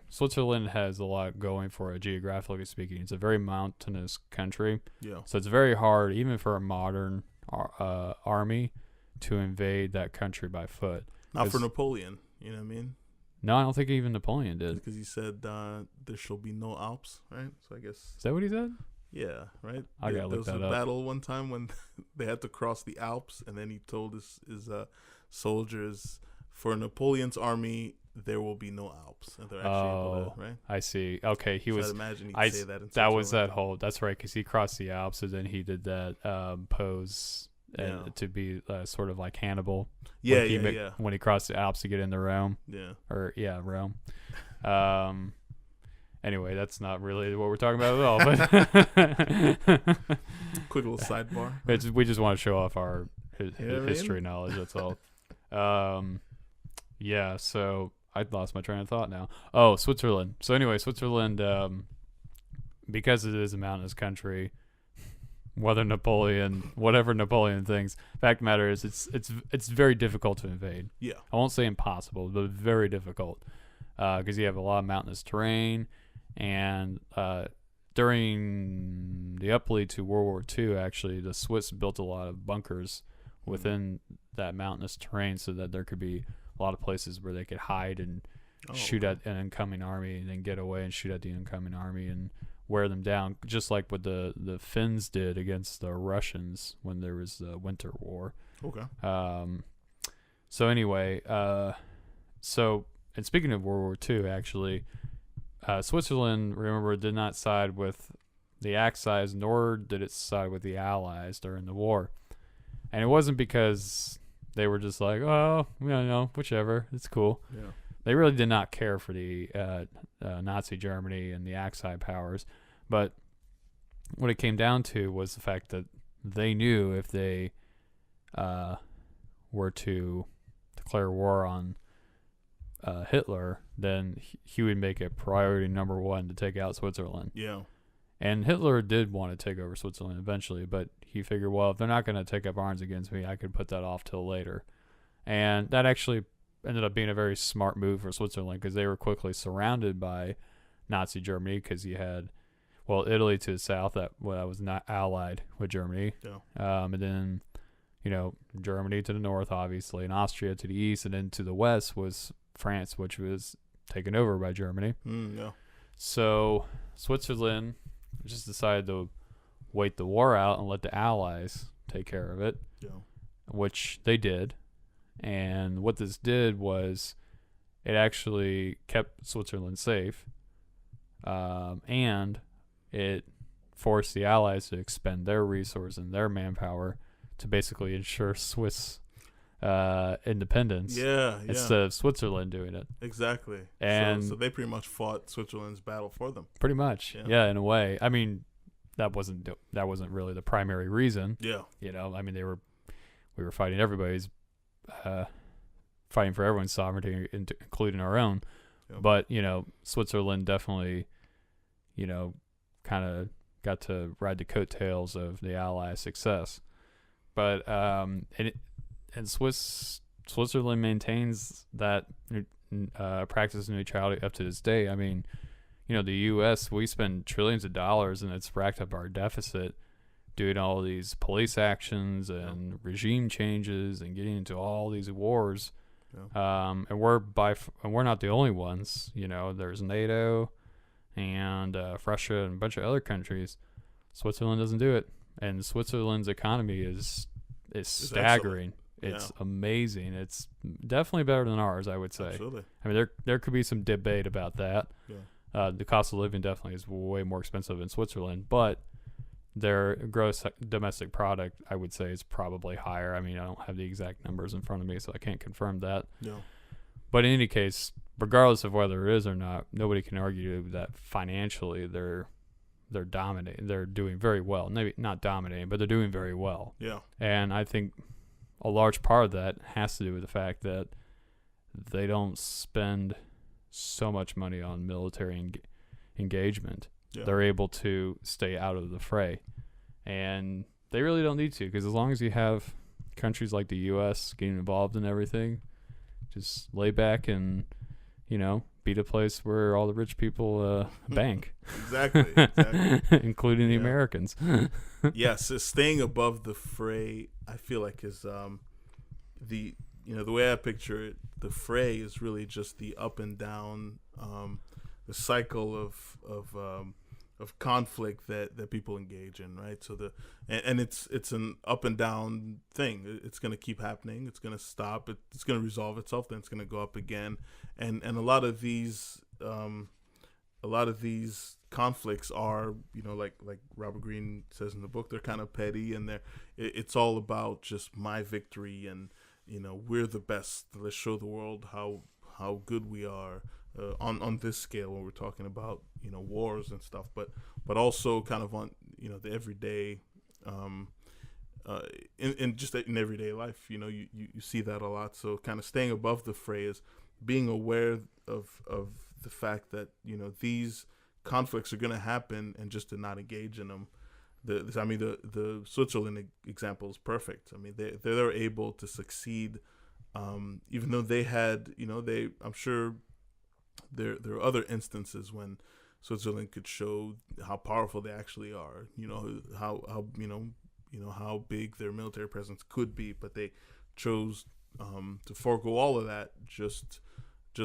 Switzerland has a lot going for it geographically speaking. It's a very mountainous country, so it's very hard, even for a modern army, to invade that country by foot. Not for Napoleon, you know what I mean? No, I don't think even Napoleon did. Because he said there shall be no Alps, right? So I guess... Is that what he said? Yeah, right? I gotta look that up. There was a battle one time when they had to cross the Alps, and then he told his soldiers, for Napoleon's army, there will be no Alps. And they're actually able to, right? I see. Okay, he was... I'd imagine he'd say that in that was that whole... That's right, because he crossed the Alps, and then he did that pose... to be sort of like Hannibal. When he crossed the Alps to get into Rome. Rome. Anyway, that's not really what we're talking about at all. But quick little sidebar. We just want to show off our history knowledge. That's all. So I lost my train of thought now. Oh, Switzerland. So anyway, Switzerland, because it is a mountainous country, whatever Napoleon thinks, fact of the matter is it's very difficult to invade. Yeah. I won't say impossible, but very difficult, because you have a lot of mountainous terrain, and during the uplead to World War II, actually, the Swiss built a lot of bunkers within that mountainous terrain so that there could be a lot of places where they could hide and shoot at an incoming army, and then get away and shoot at the incoming army and wear them down, just like what the Finns did against the Russians when there was the Winter War. Okay. So anyway, and speaking of World War II, actually, Switzerland, remember, did not side with the Axis, nor did it side with the Allies during the war. And it wasn't because they were just like, oh, whichever, it's cool. Yeah. They really did not care for the Nazi Germany and the Axis powers. But what it came down to was the fact that they knew if they were to declare war on Hitler, then he would make it priority number one to take out Switzerland. Yeah. And Hitler did want to take over Switzerland eventually, but he figured, well, if they're not going to take up arms against me, I could put that off till later. And that actually ended up being a very smart move for Switzerland, because they were quickly surrounded by Nazi Germany, because you had, Italy to the south that was not allied with Germany. Yeah. And then, Germany to the north, obviously, and Austria to the east, and then to the west was France, which was taken over by Germany. Yeah. So Switzerland just decided to wait the war out and let the Allies take care of it, Yeah. which they did. And what this did was it actually kept Switzerland safe, and it forced the Allies to expend their resources and their manpower to basically ensure Swiss independence Yeah. instead of Switzerland doing it. Exactly. And so they pretty much fought Switzerland's battle for them. pretty much, Yeah. yeah, in a way. I mean, that wasn't really the primary reason. Yeah. I mean, we were fighting everybody's, fighting for everyone's sovereignty, including our own. Yep. But Switzerland definitely, kind of got to ride the coattails of the Allies' success. But and Switzerland maintains that practice of neutrality up to this day. I mean, the U.S., we spend trillions of dollars and it's racked up our deficit doing all these police actions and regime changes and getting into all these wars. Yeah. And we're not the only ones. There's NATO and Russia and a bunch of other countries. Switzerland doesn't do it, and Switzerland's economy is staggering. It's amazing. It's definitely better than ours, I would say. Absolutely. I mean, there could be some debate about that. Yeah. The cost of living definitely is way more expensive in Switzerland, but their gross domestic product, I would say, is probably higher. I mean, I don't have the exact numbers in front of me, so I can't confirm that. Yeah. But in any case, regardless of whether it is or not, nobody can argue that financially they're dominating. They're doing very well. Maybe not dominating, but they're doing very well. Yeah. And I think a large part of that has to do with the fact that they don't spend so much money on military engagement. Yeah. They're able to stay out of the fray. And they really don't need to, because as long as you have countries like the U.S. getting involved in everything, just lay back and, be the place where all the rich people bank. Exactly. Including the Yeah. Americans. Yes, staying above the fray, I feel like is the way I picture it, the fray is really just the up and down, the cycle of conflict that people engage in, right? So and it's an up and down thing. It's going to keep happening. It's going to stop. It's going to resolve itself. Then it's going to go up again. And a lot of these conflicts are, like Robert Greene says in the book, they're kind of petty, and it's all about just my victory and we're the best. Let's show the world how good we are. On this scale when we're talking about wars and stuff, but also kind of on the everyday, in everyday life, you see that a lot. So kind of staying above the fray is being aware of the fact that these conflicts are going to happen, and just to not engage in them. The Switzerland example is perfect. I mean, they're able to succeed, even though they had I'm sure. There are other instances when Switzerland could show how powerful they actually are. How big their military presence could be, but they chose to forego all of that just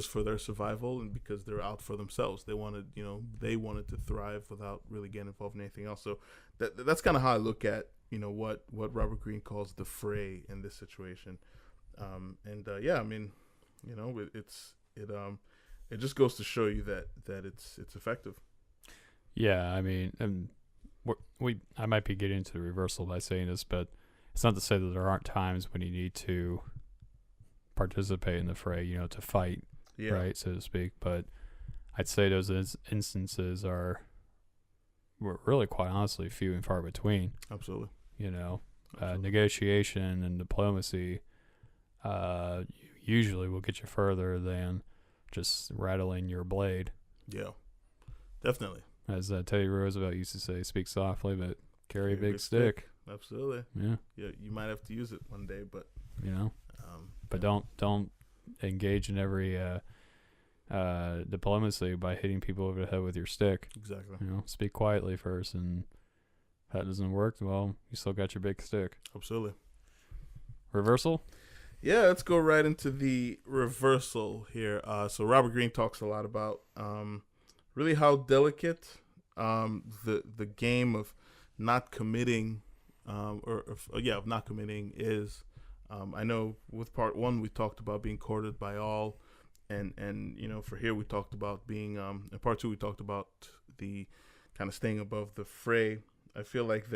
for their survival, and because they're out for themselves. They wanted to thrive without really getting involved in anything else. So that's kind of how I look at what Robert Greene calls the fray in this situation. It just goes to show you that it's effective. Yeah, I mean, and I might be getting into the reversal by saying this, but it's not to say that there aren't times when you need to participate in the fray, to fight, right, so to speak. But I'd say those instances are really, quite honestly, few and far between. Absolutely. Negotiation and diplomacy usually will get you further than just rattling your blade. Yeah, definitely. As Teddy Roosevelt used to say, speak softly, but carry a big stick. Absolutely. Yeah. You might have to use it one day, but but don't engage in every diplomacy by hitting people over the head with your stick. Exactly. Speak quietly first, and if that doesn't work, well, you still got your big stick. Absolutely. Reversal? Yeah, let's go right into the reversal here. So Robert Greene talks a lot about really how delicate the game of not committing, of not committing is, I know with part one we talked about being courted by all, and for here we talked about being, in part two we talked about the kind of staying above the fray. I feel like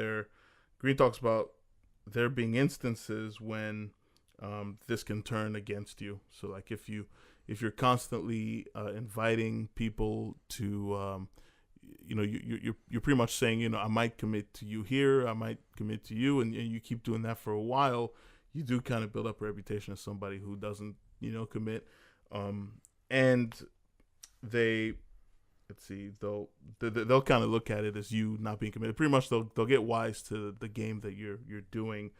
Green talks about there being instances when this can turn against you. So like if you're constantly inviting people to, you're pretty much saying, I might commit to you here, I might commit to you, and you keep doing that for a while, you do kind of build up a reputation as somebody who doesn't, commit. And they, let's see, they'll kind of look at it as you not being committed. Pretty much they'll get wise to the game that you're doing,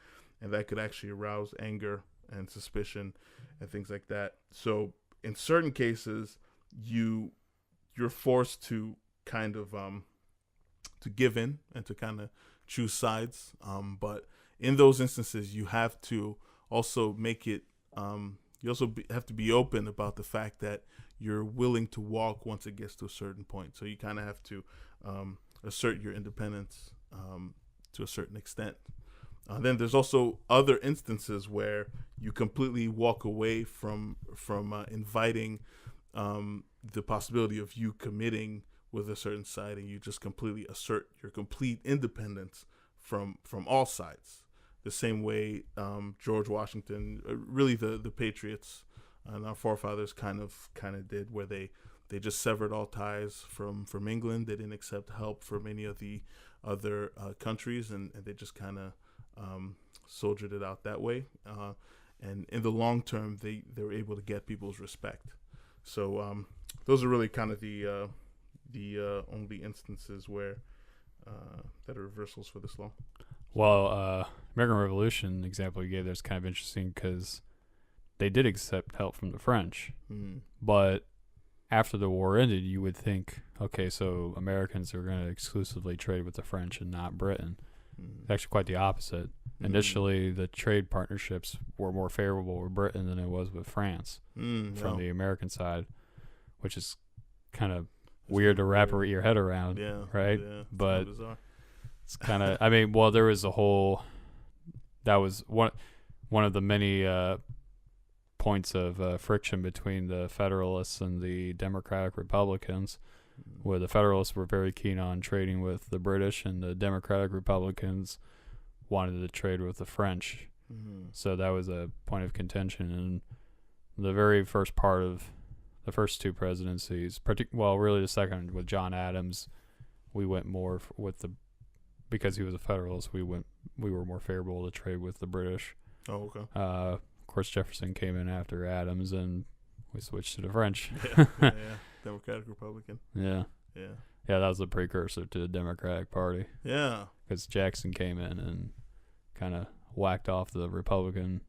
and that could actually arouse anger and suspicion and things like that. So in certain cases, you're forced to kind of to give in and to kind of choose sides. But in those instances, you have to also make it. You also have to be open about the fact that you're willing to walk once it gets to a certain point. So you kind of have to assert your independence to a certain extent. Then there's also other instances where you completely walk away from inviting the possibility of you committing with a certain side, and you just completely assert your complete independence from all sides. The same way George Washington, really the Patriots and our forefathers kind of did, where they just severed all ties from England. They didn't accept help from any of the other countries, and they just kind of soldiered it out that way. And in the long term, they were able to get people's respect. So those are really kind of the only instances where that are reversals for this law. Well, American Revolution example you gave there is kind of interesting because they did accept help from the French, but after the war ended, you would think, okay, so Americans are going to exclusively trade with the French and not Britain. It's actually quite the opposite. Initially, the trade partnerships were more favorable with Britain than it was with France from the American side, which is kind of weird to wrap your head around, right? Yeah, but it's kind of, I mean, well, there was that was one of the many points of friction between the Federalists and the Democratic Republicans, where the Federalists were very keen on trading with the British and the Democratic Republicans wanted to trade with the French. So that was a point of contention. And the very first part of the first two presidencies, really the second with John Adams, we went more because he was a Federalist, we were more favorable to trade with the British. Oh, okay. Of course, Jefferson came in after Adams, and we switched to the French. Yeah. Democratic Republican. Yeah, that was the precursor to the Democratic Party. Yeah, because Jackson came in and kind of whacked off the Republican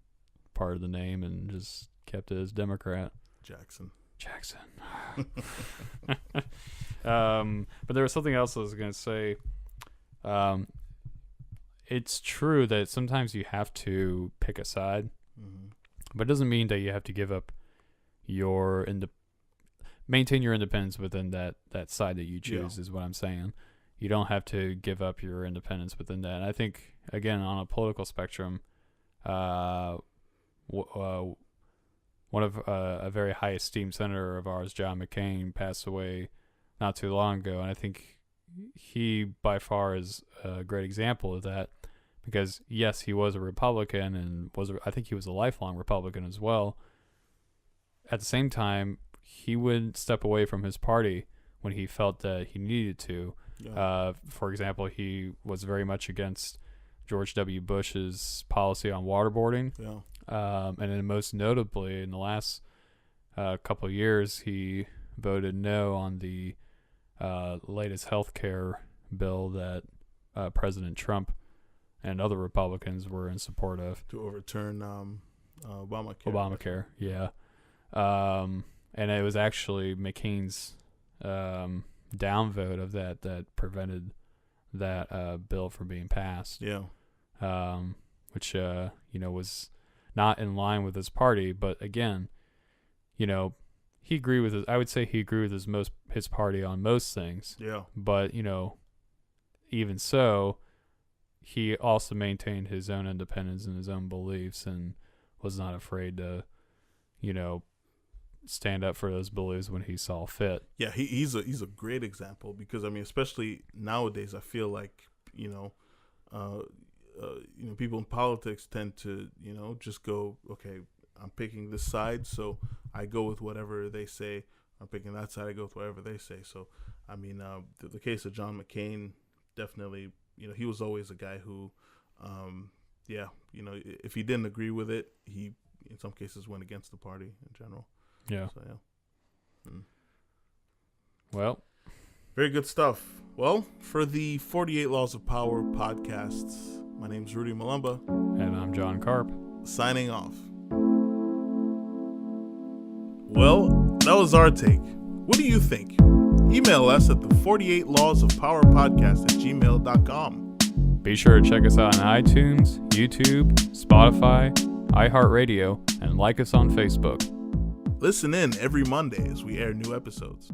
part of the name and just kept it as Democrat. Jackson. But there was something else I was going to say. It's true that sometimes you have to pick a side, but it doesn't mean that you have to give up maintain your independence within that side that you choose, is what I'm saying. You don't have to give up your independence within that. And I think, again, on a political spectrum, one of a very high esteemed senator of ours, John McCain, passed away not too long ago, and I think he by far is a great example of that, because yes, he was a Republican and I think he was a lifelong Republican as well. At the same time, he would step away from his party when he felt that he needed to. For example, he was very much against George W. Bush's policy on waterboarding. And then most notably in the last couple of years, he voted no on the latest health care bill that President Trump and other Republicans were in support of. To overturn Obamacare. Obamacare, yeah. And it was actually McCain's downvote of that prevented that bill from being passed. Which was not in line with his party, but again, he agreed with I would say he agreed with his party on most things. But even so, he also maintained his own independence and his own beliefs and was not afraid to, stand up for those beliefs when he saw fit. Yeah, he's a great example because I mean, especially nowadays, I feel like people in politics tend to just go, okay, I'm picking this side, so I go with whatever they say. I'm picking that side, I go with whatever they say. So I mean, the case of John McCain, definitely, he was always a guy who, if he didn't agree with it, he in some cases went against the party in general. Yeah. So yeah. Well, very good stuff. Well, for the 48 Laws of Power podcasts, my name's Rudy Malumba. And I'm John Karp. Signing off. Well, that was our take. What do you think? Email us at the 48 Laws of Power podcast at gmail.com. Be sure to check us out on iTunes, YouTube, Spotify, iHeartRadio, and like us on Facebook. Listen in every Monday as we air new episodes.